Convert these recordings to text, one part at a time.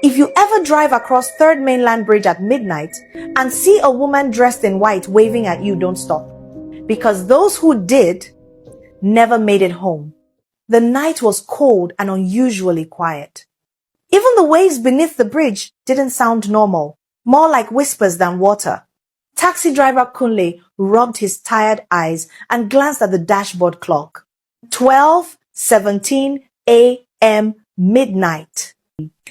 If you ever drive across Third Mainland Bridge at midnight and see a woman dressed in white waving at you, don't stop. Because those who did never made it home. The night was cold and unusually quiet. Even the waves beneath the bridge didn't sound normal, more like whispers than water. Taxi driver Kunle rubbed his tired eyes and glanced at the dashboard clock. 12:17 a.m. midnight.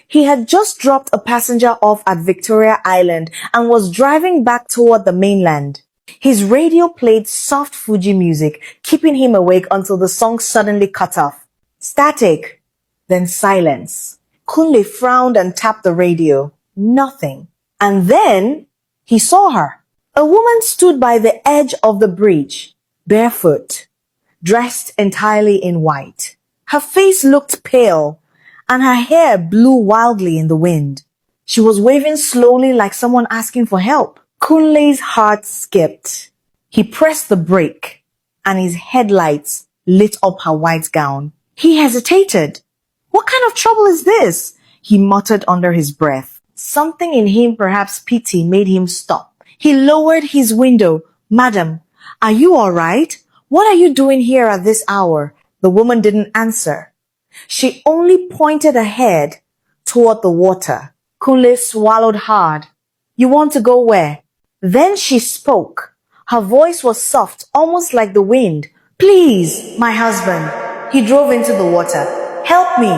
He had just dropped a passenger off at Victoria Island and was driving back toward the mainland. His radio played soft Fuji music, keeping him awake until the song suddenly cut off. Static, then silence. Kunle frowned and tapped the radio. Nothing. And then he saw her. A woman stood by the edge of the bridge, barefoot, dressed entirely in white. Her face looked pale, and her hair blew wildly in the wind. She was waving slowly like someone asking for help. Kunle's heart skipped. He pressed the brake, and his headlights lit up her white gown. He hesitated. What kind of trouble is this? He muttered under his breath. Something in him, perhaps pity, made him stop. He lowered his window. Madam, are you all right? What are you doing here at this hour? The woman didn't answer. She only pointed ahead toward the water. Kunle swallowed hard. You want to go where? Then she spoke. Her voice was soft, almost like the wind. Please, my husband. He drove into the water. Help me.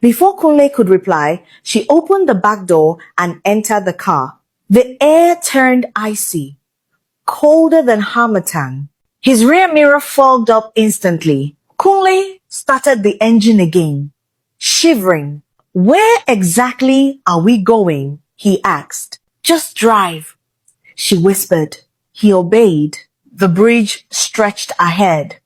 Before Kunle could reply, she opened the back door and entered the car. The air turned icy, colder than harmattan. His rear mirror fogged up instantly. Kunle started the engine again, shivering. Where exactly are we going? He asked. Just drive, she whispered. He obeyed. The bridge stretched ahead,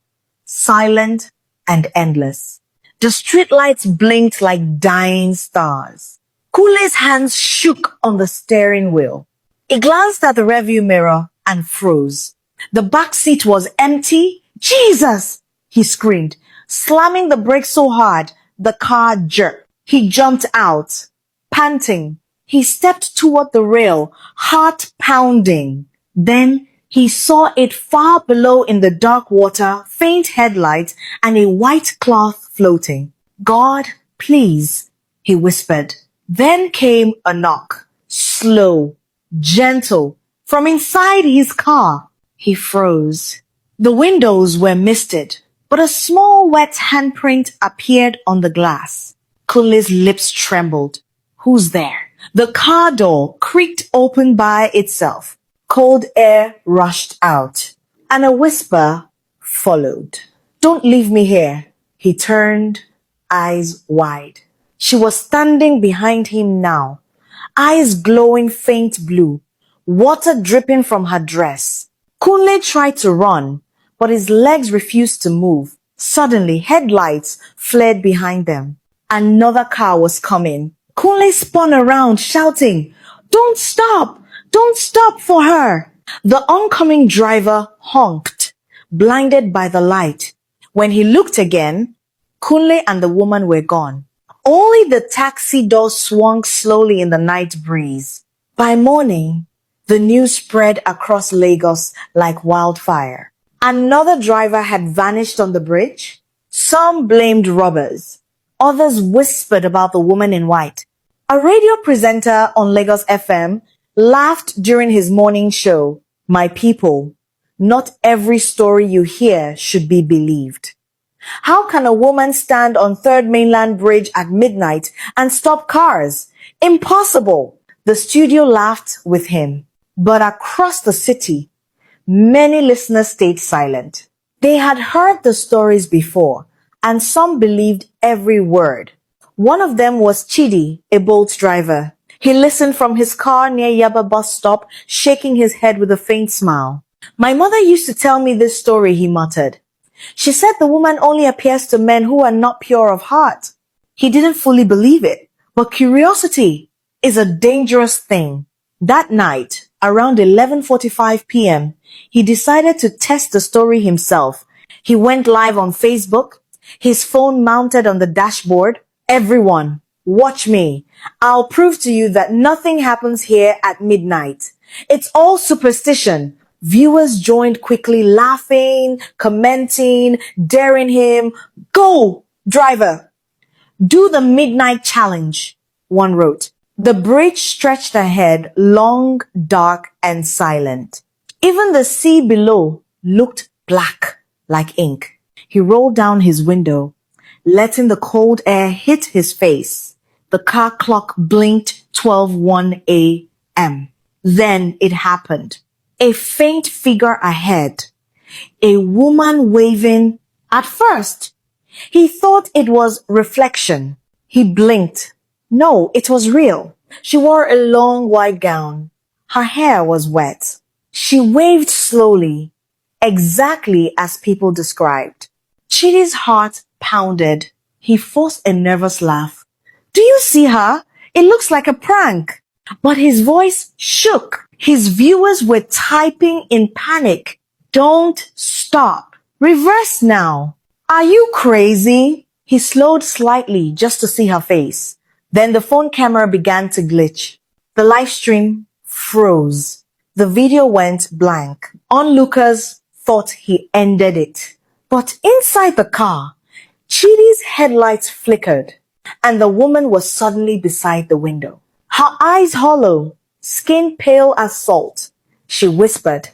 silent and endless. The streetlights blinked like dying stars. Kunle's hands shook on the steering wheel. He glanced at the rearview mirror and froze. The back seat was empty. Jesus! He screamed, slamming the brakes so hard the car jerked. He jumped out, panting. He stepped toward the rail, heart pounding. Then he saw it far below in the dark water, faint headlights, and a white cloth floating. God, please, he whispered. Then came a knock, slow, gentle, from inside his car. He froze. The windows were misted, but a small wet handprint appeared on the glass. Kunle's lips trembled. Who's there? The car door creaked open by itself. Cold air rushed out, and a whisper followed. Don't leave me here. He turned, eyes wide. She was standing behind him now, eyes glowing faint blue, water dripping from her dress. Kunle tried to run, but his legs refused to move. Suddenly, headlights flared behind them. Another car was coming. Kunle spun around, shouting, Don't stop! Don't stop for her! The oncoming driver honked, blinded by the light. When he looked again, Kunle and the woman were gone. Only the taxi door swung slowly in the night breeze. By morning, the news spread across Lagos like wildfire. Another driver had vanished on the bridge. Some blamed robbers. Others whispered about the woman in white. A radio presenter on Lagos FM laughed during his morning show. My people, not every story you hear should be believed. How can a woman stand on Third Mainland Bridge at midnight and stop cars? Impossible. The studio laughed with him. But across the city, many listeners stayed silent. They had heard the stories before, and some believed every word. One of them was Chidi, a Bolt driver. He listened from his car near Yaba bus stop, shaking his head with a faint smile. My mother used to tell me this story, he muttered. She said the woman only appears to men who are not pure of heart. He didn't fully believe it, but curiosity is a dangerous thing. That night, around 11:45 p.m., he decided to test the story himself. He went live on Facebook, his phone mounted on the dashboard. Everyone, Watch me. I'll prove to you that nothing happens here at midnight. It's all superstition. Viewers joined quickly, laughing, commenting, daring him. Go, driver. Do the midnight challenge, one wrote. The bridge stretched ahead, long, dark, and silent. Even the sea below looked black, like ink. He rolled down his window, letting the cold air hit his face. The car clock blinked 12:01 a.m. Then it happened. A faint figure ahead. A woman waving. At first, he thought it was reflection. He blinked. No, it was real. She wore a long white gown. Her hair was wet. She waved slowly, exactly as people described. Chidi's heart pounded. He forced a nervous laugh. Do you see her? It looks like a prank. But his voice shook. His viewers were typing in panic. Don't stop. Reverse now. Are you crazy? He slowed slightly just to see her face. Then the phone camera began to glitch. The live stream froze. The video went blank. Onlookers thought he ended it. But inside the car, Chidi's headlights flickered, and the woman was suddenly beside the window. Her eyes hollow, skin pale as salt. She whispered,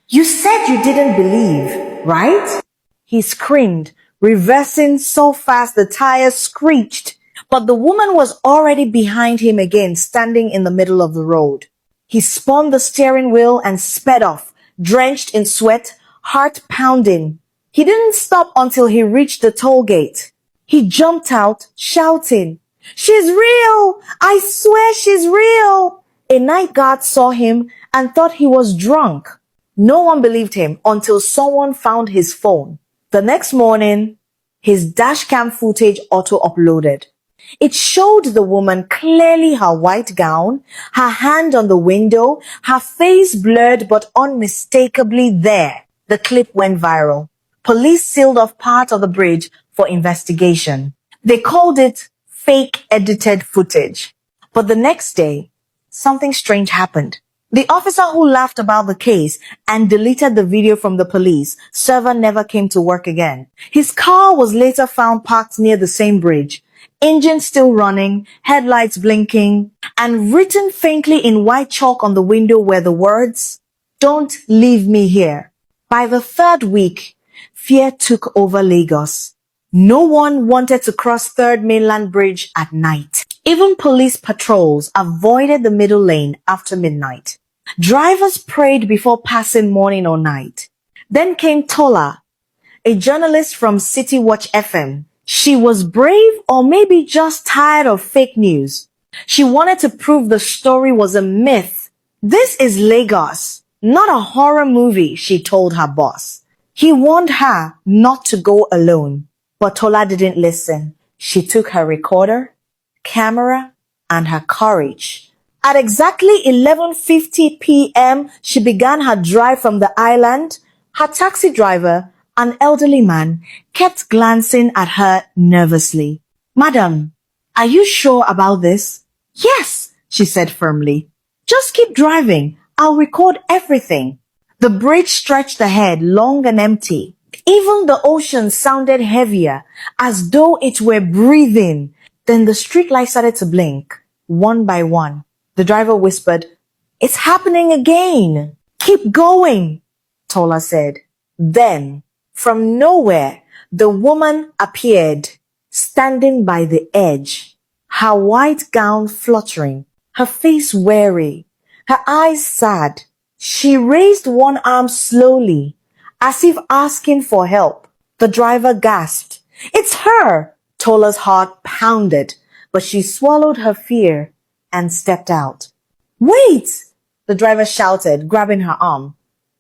"You said you didn't believe, right?" He screamed, reversing so fast the tires screeched. But the woman was already behind him again, standing in the middle of the road. He spun the steering wheel and sped off, drenched in sweat, heart pounding. He didn't stop until he reached the toll gate. He jumped out, shouting, "She's real! I swear she's real!" A night guard saw him and thought he was drunk. No one believed him until someone found his phone. The next morning, his dashcam footage auto-uploaded. It showed the woman clearly, her white gown, her hand on the window, her face blurred but unmistakably there. The clip went viral. Police sealed off part of the bridge for investigation. They called it fake edited footage. But the next day, something strange happened. The officer who laughed about the case and deleted the video from the police server never came to work again. His car was later found parked near the same bridge, engine still running, headlights blinking, and written faintly in white chalk on the window were the words, "Don't leave me here." By the third week, fear took over Lagos. No one wanted to cross Third Mainland Bridge at night. Even police patrols avoided the middle lane after midnight. Drivers prayed before passing morning or night. Then came Tola, a journalist from City Watch FM. She was brave or maybe just tired of fake news. She wanted to prove the story was a myth. This is Lagos, not a horror movie, she told her boss. He warned her not to go alone, but Tola didn't listen. She took her recorder, camera, and her courage. At exactly 11:50 p.m., she began her drive from the island. Her taxi driver, an elderly man, kept glancing at her nervously. "Madam, are you sure about this?" "Yes," she said firmly. "Just keep driving. I'll record everything." The bridge stretched ahead, long and empty. Even the ocean sounded heavier, as though it were breathing. Then the streetlights started to blink, one by one. The driver whispered, "It's happening again." "Keep going," Tola said. Then, from nowhere, the woman appeared, standing by the edge, her white gown fluttering, her face weary, her eyes sad. She raised one arm slowly, as if asking for help. The driver gasped. "It's her!" Tola's heart pounded, but she swallowed her fear and stepped out. "Wait!" the driver shouted, grabbing her arm.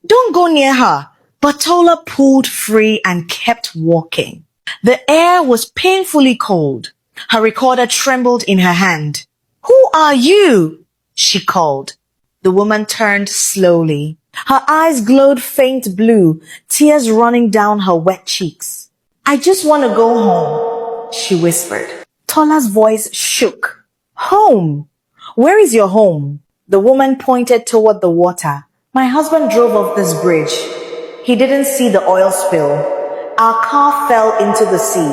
"Don't go near her!" But Tola pulled free and kept walking. The air was painfully cold. Her recorder trembled in her hand. "Who are you?" she called. The woman turned slowly. Her eyes glowed faint blue, tears running down her wet cheeks. "I just want to go home," she whispered. Tola's voice shook. Home? Where is your home? The woman pointed toward the water. My husband drove off this bridge. He didn't see the oil spill. Our car fell into the sea.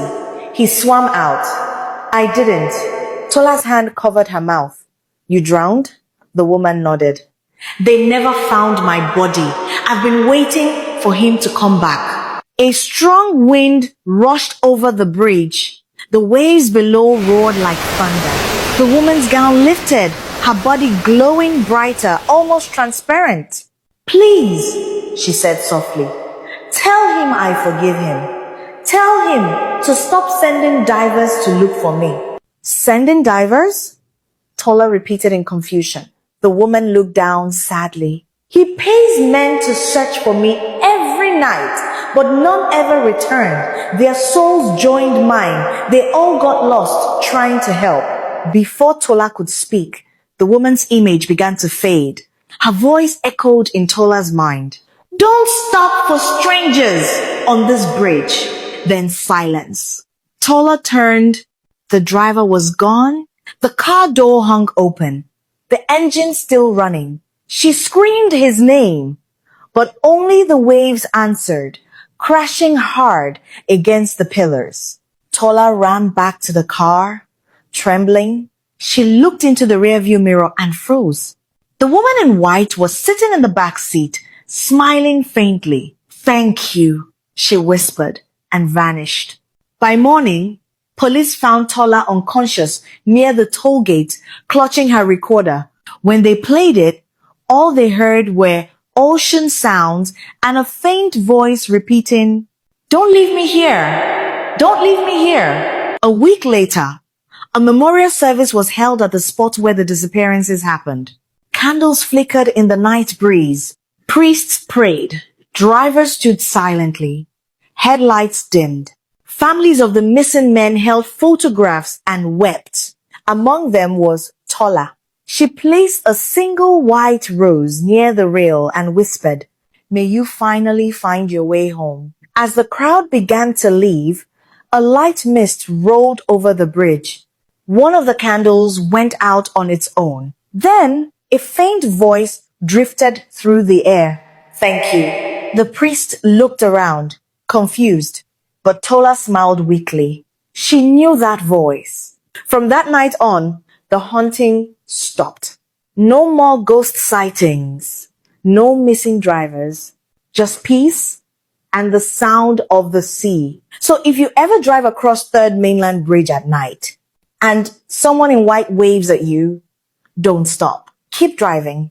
He swam out. I didn't. Tola's hand covered her mouth. You drowned? The woman nodded. They never found my body. I've been waiting for him to come back. A strong wind rushed over the bridge. The waves below roared like thunder. The woman's gown lifted, her body glowing brighter, almost transparent. Please, she said softly, tell him I forgive him. Tell him to stop sending divers to look for me. Sending divers? Tola repeated in confusion. The woman looked down sadly. He pays men to search for me every night, but none ever returned. Their souls joined mine. They all got lost trying to help. Before Tola could speak, the woman's image began to fade. Her voice echoed in Tola's mind. Don't stop for strangers on this bridge. Then silence. Tola turned. The driver was gone. The car door hung open. The engine still running. She screamed his name, but only the waves answered, crashing hard against the pillars. Tola ran back to the car, trembling. She looked into the rearview mirror and froze. The woman in white was sitting in the back seat, smiling faintly. Thank you, she whispered and vanished. By morning, police found Tola unconscious near the toll gate, clutching her recorder. When they played it, all they heard were ocean sounds and a faint voice repeating, Don't leave me here! Don't leave me here! A week later, a memorial service was held at the spot where the disappearances happened. Candles flickered in the night breeze. Priests prayed. Drivers stood silently. Headlights dimmed. Families of the missing men held photographs and wept. Among them was Tola. She placed a single white rose near the rail and whispered, May you finally find your way home. As the crowd began to leave, a light mist rolled over the bridge. One of the candles went out on its own. Then a faint voice drifted through the air. Thank you. The priest looked around, confused, but Tola smiled weakly. She knew that voice. From that night on, the haunting stopped. No more ghost sightings, no missing drivers, just peace and the sound of the sea. So if you ever drive across Third Mainland Bridge at night and someone in white waves at you, don't stop. Keep driving.